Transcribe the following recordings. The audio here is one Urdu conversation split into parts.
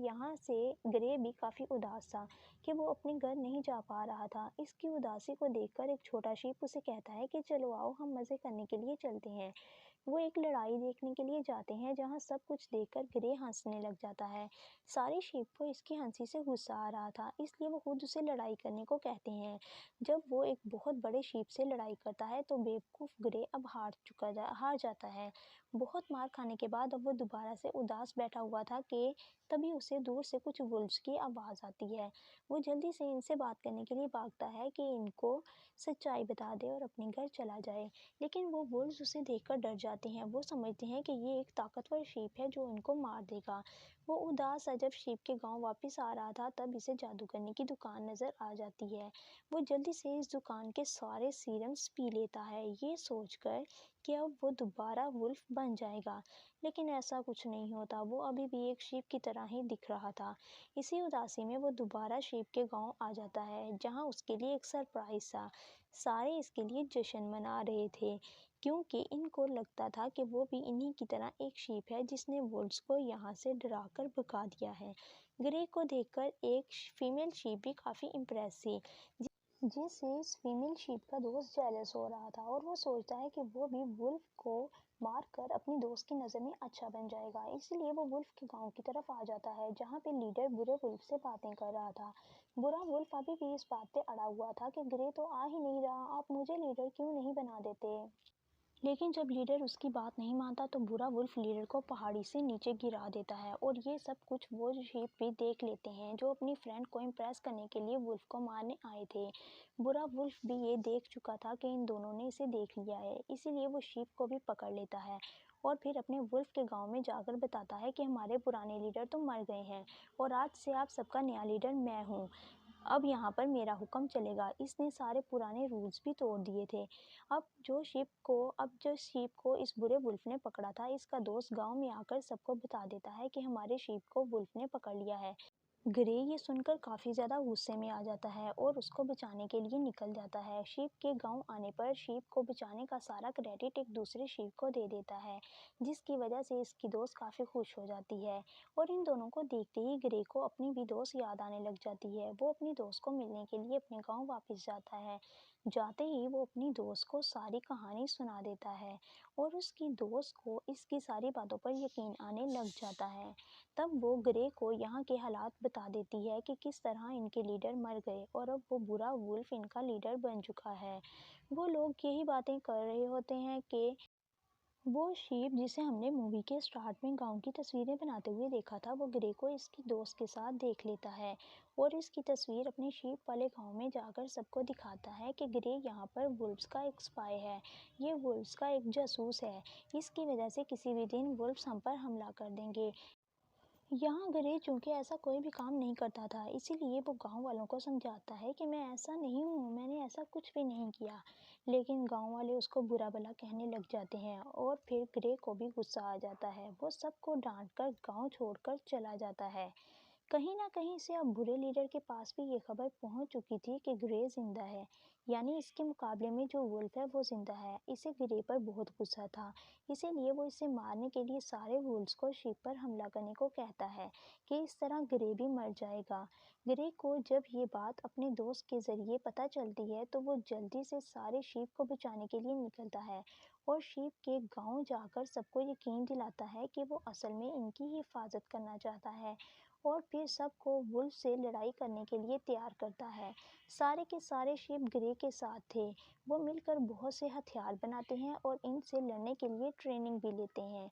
یہاں سے گرے بھی کافی اداس تھا کہ وہ اپنے گھر نہیں جا پا رہا تھا۔ اس کی اداسی کو دیکھ کر ایک چھوٹا شیپ اسے کہتا ہے کہ چلو آؤ، ہم مزے کرنے کے لیے چلتے ہیں۔ وہ ایک لڑائی دیکھنے کے لیے جاتے ہیں جہاں سب کچھ دیکھ کر گرے ہنسنے لگ جاتا ہے۔ سارے شیپ کو اس کی ہنسی سے غصہ آ رہا تھا، اس لیے وہ خود اسے لڑائی کرنے کو کہتے ہیں۔ جب وہ ایک بہت بڑے شیپ سے لڑائی کرتا ہے تو بیوقوف گرے اب ہار جاتا ہے۔ بہت مار کھانے کے بعد اب وہ دوبارہ سے اداس بیٹھا ہوا تھا کہ تبھی اسے دور سے کچھ وولفز کی آواز آتی ہے۔ وہ جلدی سے ان سے بات کرنے کے لیے بھاگتا ہے کہ ان کو سچائی بتا دے اور اپنے گھر چلا جائے، لیکن وہ وولفز اسے دیکھ کر ڈر جاتے ہیں۔ وہ سمجھتے ہیں کہ یہ ایک طاقتور شیپ ہے جو ان کو مار دے گا۔ وہ اداس سا جب شیپ کے گاؤں واپس آ رہا تھا تب اسے جادوگرنی کی دکان نظر آ جاتی ہے۔ وہ جلدی سے اس دکان کے سارے سیرمز پی لیتا ہے، یہ سوچ کر کہ اب وہ دوبارہ وولف بن جائے گا، لیکن ایسا کچھ نہیں ہوتا۔ وہ ابھی بھی ایک شیپ کی طرح ہی دکھ رہا تھا۔ اسی اداسی میں وہ دوبارہ شیپ کے گاؤں آ جاتا ہے جہاں اس کے لیے ایک سرپرائز تھا۔ سارے اس کے لیے جشن منا رہے تھے کیونکہ ان کو لگتا تھا کہ وہ بھی انہی کی طرح ایک شیپ ہے جس نے وولفز کو یہاں سے ڈرا کر بھگا دیا ہے۔ گرے کو دیکھ کر ایک فیمیل شیپ بھی کافی امپریس تھی، جس سے اس فیمیل شیپ کا دوست جیلس ہو رہا تھا اور وہ سوچتا ہے کہ وہ بھی وولف کو مار کر اپنی دوست کی نظر میں اچھا بن جائے گا۔ اسی لیے وہ وولف کے گاؤں کی طرف آ جاتا ہے جہاں پہ لیڈر برے وولف سے باتیں کر رہا تھا۔ برا وولف ابھی بھی اس بات پہ اڑا ہوا تھا کہ گرے تو آ ہی نہیں رہا، آپ مجھے لیڈر کیوں نہیں بنا دیتے؟ لیکن جب لیڈر اس کی بات نہیں مانتا تو برا وولف لیڈر کو پہاڑی سے نیچے گرا دیتا ہے اور یہ سب کچھ وہ شیپ بھی دیکھ لیتے ہیں جو اپنی فرینڈ کو امپریس کرنے کے لیے وولف کو مارنے آئے تھے۔ برا وولف بھی یہ دیکھ چکا تھا کہ ان دونوں نے اسے دیکھ لیا ہے، اسی لیے وہ شیپ کو بھی پکڑ لیتا ہے اور پھر اپنے وولف کے گاؤں میں جا کر بتاتا ہے کہ ہمارے پرانے لیڈر تو مر گئے ہیں اور آج سے آپ سب کا نیا لیڈر میں ہوں، اب یہاں پر میرا حکم چلے گا۔ اس نے سارے پرانے رولز بھی توڑ دیے تھے۔ اب جو شیپ کو اس برے وولف نے پکڑا تھا، اس کا دوست گاؤں میں آ کر سب کو بتا دیتا ہے کہ ہمارے شیپ کو وولف نے پکڑ لیا ہے۔ گرے یہ سن کر کافی زیادہ غصے میں آ جاتا ہے اور اس کو بچانے کے لیے نکل جاتا ہے۔ شیپ کے گاؤں آنے پر شیپ کو بچانے کا سارا کریڈٹ ایک دوسرے شیپ کو دے دیتا ہے، جس کی وجہ سے اس کی دوست کافی خوش ہو جاتی ہے اور ان دونوں کو دیکھتے ہی گرے کو اپنی بھی دوست یاد آنے لگ جاتی ہے۔ وہ اپنی دوست کو ملنے کے لیے اپنے گاؤں واپس جاتا ہے۔ جاتے ہی وہ اپنی دوست کو ساری کہانی سنا دیتا ہے اور اس کی دوست کو اس کی ساری باتوں پر یقین آنے لگ جاتا ہے۔ تب وہ گرے کو یہاں کے حالات بتا دیتی ہے کہ کس طرح ان کے لیڈر مر گئے اور اب وہ برا وولف ان کا لیڈر بن چکا ہے۔ وہ لوگ یہی باتیں کر رہے ہوتے ہیں کہ وہ شیپ جسے ہم نے مووی کے سٹارٹ میں گاؤں کی تصویریں بناتے ہوئے دیکھا تھا، وہ گرے کو اس کی دوست کے ساتھ دیکھ لیتا ہے اور اس کی تصویر اپنے شیپ والے گاؤں میں جا کر سب کو دکھاتا ہے کہ گرے یہاں پر وولفز کا ایک اسپائی ہے، یہ وولفز کا ایک جاسوس ہے، اس کی وجہ سے کسی بھی دن وولفز ہم پر حملہ کر دیں گے۔ یہاں گرے چونکہ ایسا کوئی بھی کام نہیں کرتا تھا، اسی لیے وہ گاؤں والوں کو سمجھاتا ہے کہ میں ایسا نہیں ہوں، میں نے ایسا کچھ بھی نہیں کیا، لیکن گاؤں والے اس کو برا بھلا کہنے لگ جاتے ہیں اور پھر گرے کو بھی غصہ آ جاتا ہے۔ وہ سب کو ڈانٹ کر گاؤں چھوڑ کر چلا جاتا ہے۔ کہیں نہ کہیں سے اب برے لیڈر کے پاس بھی یہ خبر پہنچ چکی تھی کہ گرے زندہ ہے، یعنی اس کے مقابلے میں جو وولف ہے وہ زندہ ہے۔ اسے گرے پر بہت غصہ تھا، اسی لیے وہ اسے مارنے کے لیے سارے وولفز کو شیپ پر حملہ کرنے کو کہتا ہے کہ اس طرح گرے بھی مر جائے گا۔ گرے کو جب یہ بات اپنے دوست کے ذریعے پتہ چلتی ہے تو وہ جلدی سے سارے شیپ کو بچانے کے لیے نکلتا ہے اور شیپ کے گاؤں جا کر سب کو یقین دلاتا ہے کہ وہ اصل میں ان کی حفاظت کرنا چاہتا ہے اور پھر سب کو وولف سے لڑائی کرنے کے لیے تیار کرتا ہے۔ سارے کے سارے شیپ گرے کے ساتھ تھے، وہ مل کر بہت سے ہتھیار بناتے ہیں اور ان سے لڑنے کے لیے ٹریننگ بھی لیتے ہیں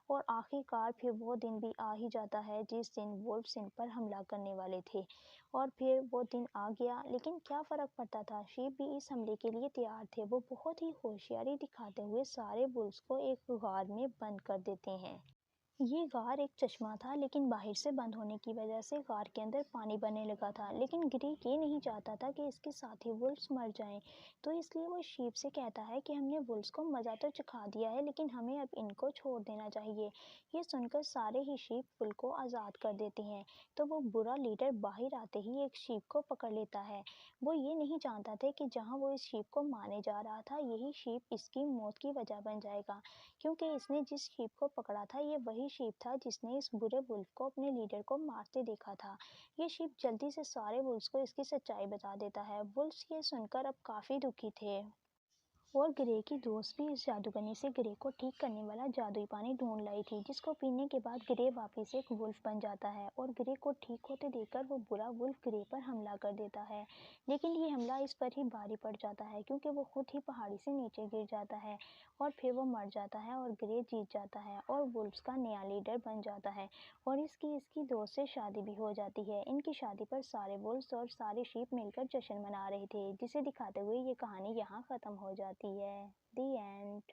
اور آخر کار پھر وہ دن بھی آ ہی جاتا ہے جس دن وولفز ان پر حملہ کرنے والے تھے اور پھر وہ دن آ گیا، لیکن کیا فرق پڑتا تھا، شیپ بھی اس حملے کے لیے تیار تھے۔ وہ بہت ہی ہوشیاری دکھاتے ہوئے سارے وولفز کو ایک غار میں بند کر دیتے ہیں۔ یہ غار ایک چشمہ تھا، لیکن باہر سے بند ہونے کی وجہ سے غار کے اندر پانی بننے لگا تھا، لیکن گرے یہ نہیں چاہتا تھا کہ اس کے ساتھی وولفز مر جائیں، تو اس لیے وہ شیپ سے کہتا ہے کہ ہم نے وولفز کو مزہ تو چکھا دیا ہے لیکن ہمیں اب ان کو چھوڑ دینا چاہیے۔ یہ سن کر سارے ہی شیپ وولف کو آزاد کر دیتے ہیں، تو وہ برا لیڈر باہر آتے ہی ایک شیپ کو پکڑ لیتا ہے۔ وہ یہ نہیں جانتا تھا کہ جہاں وہ اس شیپ کو مارنے جا رہا تھا یہی شیپ اس کی موت کی وجہ بن جائے گا، کیونکہ اس نے جس شیپ کو پکڑا تھا یہ وہی شیپ تھا جس نے اس برے ولف کو اپنے لیڈر کو مارتے دیکھا تھا۔ یہ شیپ جلدی سے سارے ولفز کو اس کی سچائی بتا دیتا ہے۔ ولفز یہ سن کر اب کافی دکھی تھے اور گرے کی دوست بھی اس جادوگرنی سے گرے کو ٹھیک کرنے والا جادوئی پانی ڈھونڈ لائی تھی، جس کو پینے کے بعد گرے واپس ایک ولف بن جاتا ہے اور گرے کو ٹھیک ہوتے دیکھ کر وہ برا ولف گرے پر حملہ کر دیتا ہے۔ لیکن یہ حملہ اس پر ہی بھاری پڑ جاتا ہے کیونکہ وہ خود ہی پہاڑی سے نیچے گر جاتا ہے اور پھر وہ مر جاتا ہے اور گرے جیت جاتا ہے اور ولفز کا نیا لیڈر بن جاتا ہے اور اس کی دوست سے شادی بھی ہو جاتی ہے۔ ان کی شادی پر سارے ولفز اور سارے شیپ مل کر جشن منا رہے تھے، جسے دکھاتے ہوئے یہ کہانی یہاں ختم ہو جاتی ہے۔ The end.